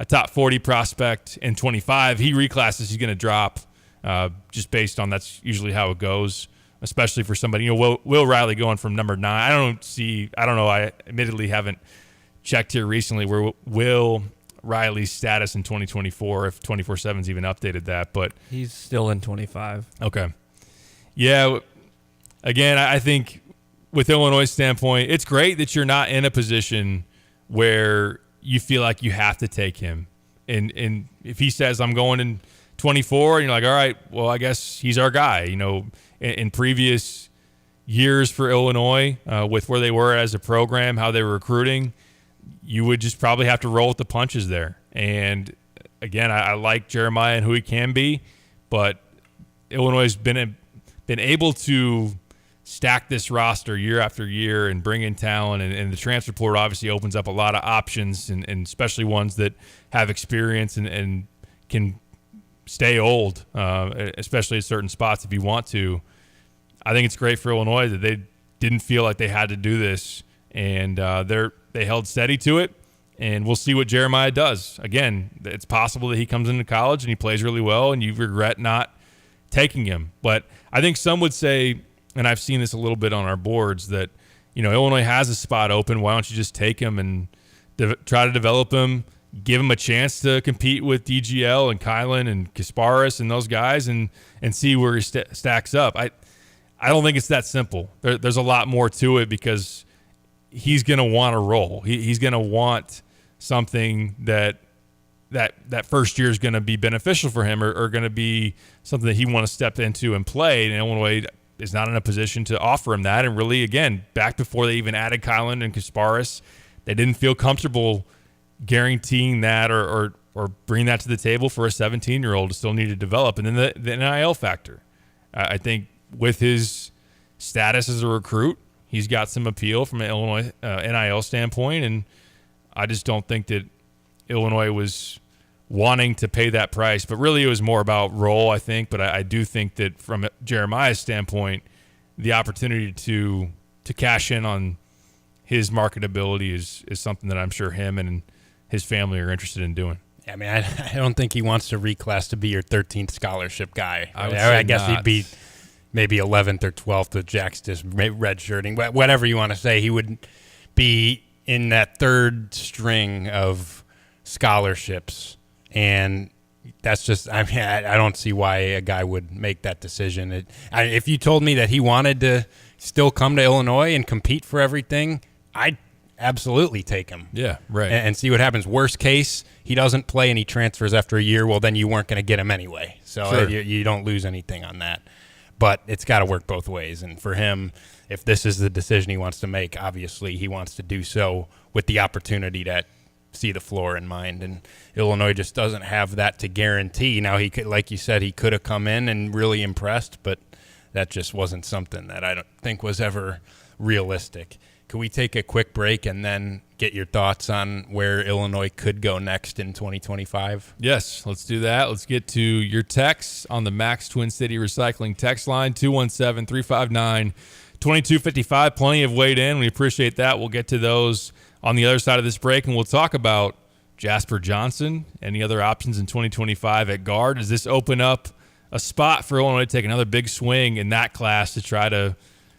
a top 40 prospect in 25. He reclasses, he's going to drop just based on that's usually how it goes, especially for somebody. Will Riley going from number 9. I don't know. I admittedly haven't checked here recently where Will Riley's status in 2024, if 24/7's even updated that. But he's still in 25. Okay. Yeah, again, I think with Illinois' standpoint, it's great that you're not in a position where you feel like you have to take him. And if he says, I'm going in 24, and you're like, all right, well, I guess he's our guy. In previous years for Illinois, with where they were as a program, how they were recruiting, you would just probably have to roll with the punches there. And again, I like Jeremiah and who he can be, but Illinois has been able to stack this roster year after year and bring in talent, and the transfer portal obviously opens up a lot of options, and especially ones that have experience and can stay old, especially at certain spots if you want to. I think it's great for Illinois that they didn't feel like they had to do this, and they held steady to it, and we'll see what Jeremiah does. Again, it's possible that he comes into college and he plays really well and you regret not taking him. But I think some would say, and I've seen this a little bit on our boards, that Illinois has a spot open. Why don't you just take him and try to develop him, give him a chance to compete with DGL and Kylan and Kasparis and those guys, and see where he stacks up. I don't think it's that simple. There's a lot more to it because he's going to want to roll. He's going to want something that first year is going to be beneficial for him, or going to be something that he want to step into and play. And Illinois is not in a position to offer him that. And really, again, back before they even added Kylan and Kasparis, they didn't feel comfortable guaranteeing that or bringing that to the table for a 17-year-old to still need to develop. And then the NIL factor. I think with his status as a recruit, he's got some appeal from an Illinois NIL standpoint, and I just don't think that Illinois was wanting to pay that price. But really it was more about role, I think. But I do think that from Jeremiah's standpoint, the opportunity to cash in on his marketability is something that I'm sure him and his family are interested in doing. I mean, I don't think he wants to reclass to be your 13th scholarship guy. I guess he'd be maybe 11th or 12th with Jack's just redshirting, whatever you want to say. He would be in that third string of scholarships, and that's just, I mean, I don't see why a guy would make that decision. If you told me that he wanted to still come to Illinois and compete for everything, I'd absolutely take him. Yeah, right. And see what happens. Worst case, he doesn't play and he transfers after a year. Well, then you weren't going to get him anyway. So Sure. you don't lose anything on that. But it's got to work both ways. And for him, if this is the decision he wants to make, obviously he wants to do so with the opportunity to see the floor in mind. And Illinois just doesn't have that to guarantee. Now, he could, like you said, he could have come in and really impressed, but that just wasn't something that I don't think was ever realistic. Can we take a quick break and then get your thoughts on where Illinois could go next in 2025? Yes, let's do that. Let's get to your texts on the Max Twin City Recycling text line, 217-359-2255. Plenty have weighed in. We appreciate that. We'll get to those on the other side of this break, and we'll talk about Jasper Johnson, any other options in 2025 at guard. Does this open up a spot for Illinois to take another big swing in that class to try to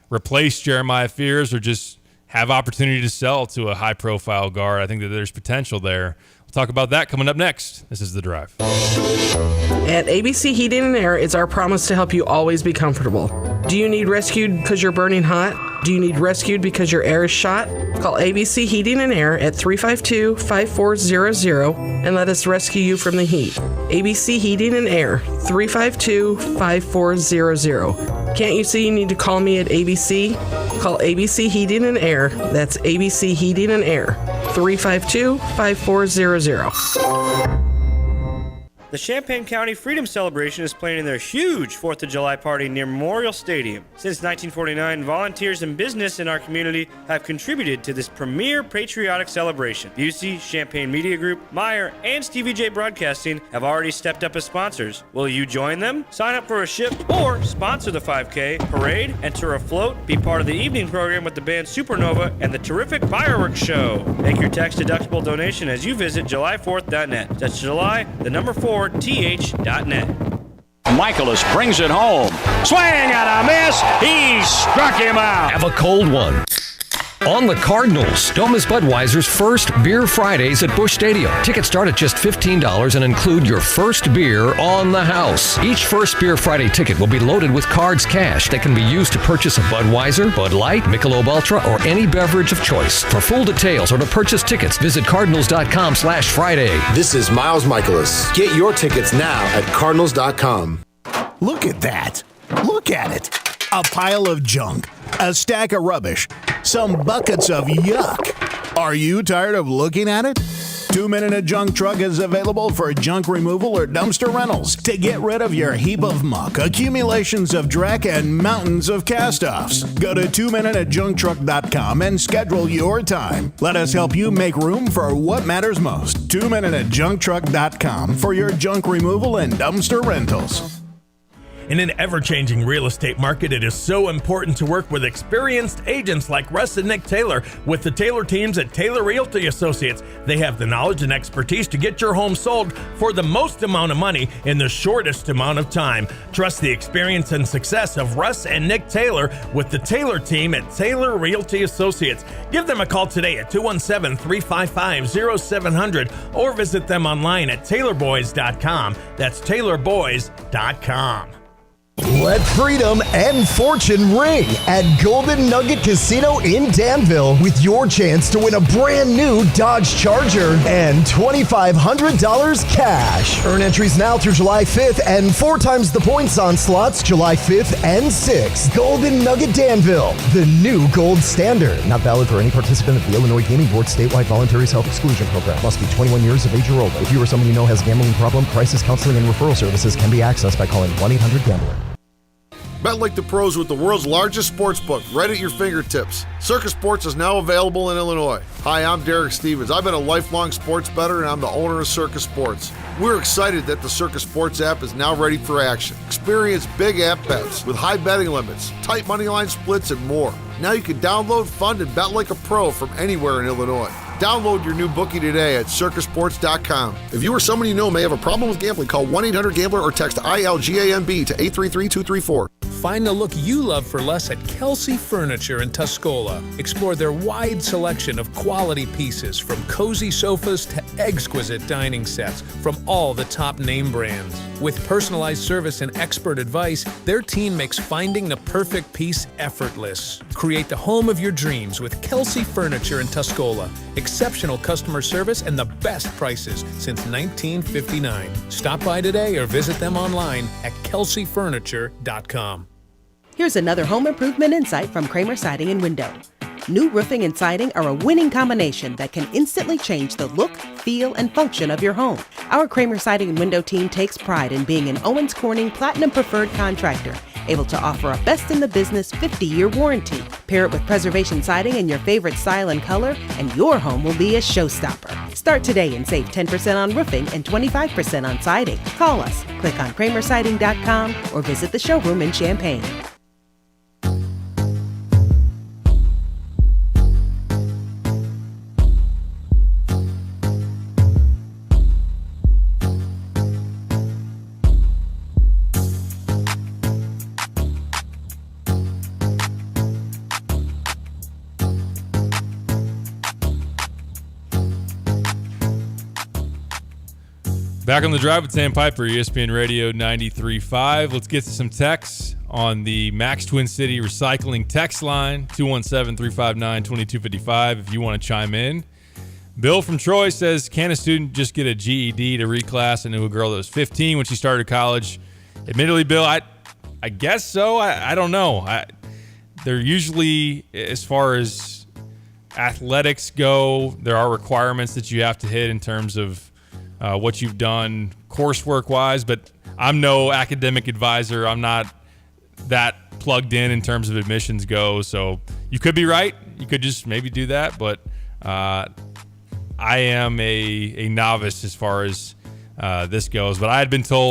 replace Jeremiah Fears, or just have opportunity to sell to a high-profile guard? I think that there's potential there. We'll talk about that coming up next. This is The Drive. At ABC Heating and Air, it's our promise to help you always be comfortable. Do you need rescued because you're burning hot? Do you need rescued because your air is shot? Call ABC Heating and Air at 352-5400 and let us rescue you from the heat. ABC Heating and Air, 352-5400. Can't you see you need to call me at ABC? Call ABC Heating and Air. That's ABC Heating and Air, 352-5400. The Champaign County Freedom Celebration is planning their huge 4th of July party near Memorial Stadium. Since 1949, volunteers and business in our community have contributed to this premier patriotic celebration. Busey, Champaign Media Group, Meyer, and Stevie J Broadcasting have already stepped up as sponsors. Will you join them? Sign up for a ship or sponsor the 5K, parade, enter a float, be part of the evening program with the band Supernova and the terrific fireworks show. Make your tax-deductible donation as you visit July4th.net. That's July, the number 4th.net. Michaelis brings it home. Swing and a miss. He struck him out. Have a cold one. On the Cardinals, don't miss Budweiser's first Beer Fridays at Busch Stadium. Tickets start at just $15 and include your first beer on the house. Each first Beer Friday ticket will be loaded with Cards Cash that can be used to purchase a Budweiser, Bud Light, Michelob Ultra, or any beverage of choice. For full details or to purchase tickets, visit Cardinals.com/Friday. This is Miles Michaelis. Get your tickets now at Cardinals.com. Look at that. Look at it. A pile of junk, a stack of rubbish, some buckets of yuck. Are you tired of looking at it? 2 Minute Junk Truck is available for junk removal or dumpster rentals to get rid of your heap of muck, accumulations of dreck, and mountains of cast-offs. Go to 2MinuteJunkTruck.com and schedule your time. Let us help you make room for what matters most. 2MinuteJunkTruck.com for your junk removal and dumpster rentals. In an ever-changing real estate market, it is so important to work with experienced agents like Russ and Nick Taylor with the Taylor teams at Taylor Realty Associates. They have the knowledge and expertise to get your home sold for the most amount of money in the shortest amount of time. Trust the experience and success of Russ and Nick Taylor with the Taylor team at Taylor Realty Associates. Give them a call today at 217-355-0700 or visit them online at taylorboys.com. That's taylorboys.com. Let freedom and fortune ring at Golden Nugget Casino in Danville with your chance to win a brand new Dodge Charger and $2,500 cash. Earn entries now through July 5th and 4 times the points on slots July 5th and 6th. Golden Nugget Danville, the new gold standard. Not valid for any participant of the Illinois Gaming Board statewide voluntary self-exclusion program. Must be 21 years of age or older. If you or someone you know has a gambling problem, crisis counseling and referral services can be accessed by calling 1-800-GAMBLER. Bet like the pros with the world's largest sports book right at your fingertips. Circus Sports is now available in Illinois. Hi, I'm Derek Stevens. I've been a lifelong sports bettor and I'm the owner of Circus Sports. We're excited that the Circus Sports app is now ready for action. Experience big app bets with high betting limits, tight money line splits, and more. Now you can download, fund, and bet like a pro from anywhere in Illinois. Download your new bookie today at circusports.com. If you or someone you know may have a problem with gambling, call 1-800-GAMBLER or text ILGAMB to 833-234. Find the look you love for less at Kelsey Furniture in Tuscola. Explore their wide selection of quality pieces from cozy sofas to exquisite dining sets from all the top name brands. With personalized service and expert advice, their team makes finding the perfect piece effortless. Create the home of your dreams with Kelsey Furniture in Tuscola. Exceptional customer service and the best prices since 1959. Stop by today or visit them online at kelseyfurniture.com. Here's another home improvement insight from Kramer Siding and Window. New roofing and siding are a winning combination that can instantly change the look, feel, and function of your home. Our Kramer Siding and Window team takes pride in being an Owens Corning Platinum Preferred contractor, able to offer a best-in-the-business 50-year warranty. Pair it with preservation siding in your favorite style and color, and your home will be a showstopper. Start today and save 10% on roofing and 25% on siding. Call us, click on kramersiding.com, or visit the showroom in Champaign. Back on the drive with Sam Piper, ESPN Radio 93.5. Let's get to some texts on the Max Twin City Recycling text line, 217-359-2255 if you want to chime in. Bill from Troy says, can a student just get a GED to reclass? I knew a girl that was 15 when she started college. Admittedly, Bill, I guess so. I don't know. They're usually, as far as athletics go, there are requirements that you have to hit in terms of what you've done coursework wise, but I'm no academic advisor. I'm not that plugged in terms of admissions go. So you could be right. You could just maybe do that, but I am a novice as far as this goes. But I had been told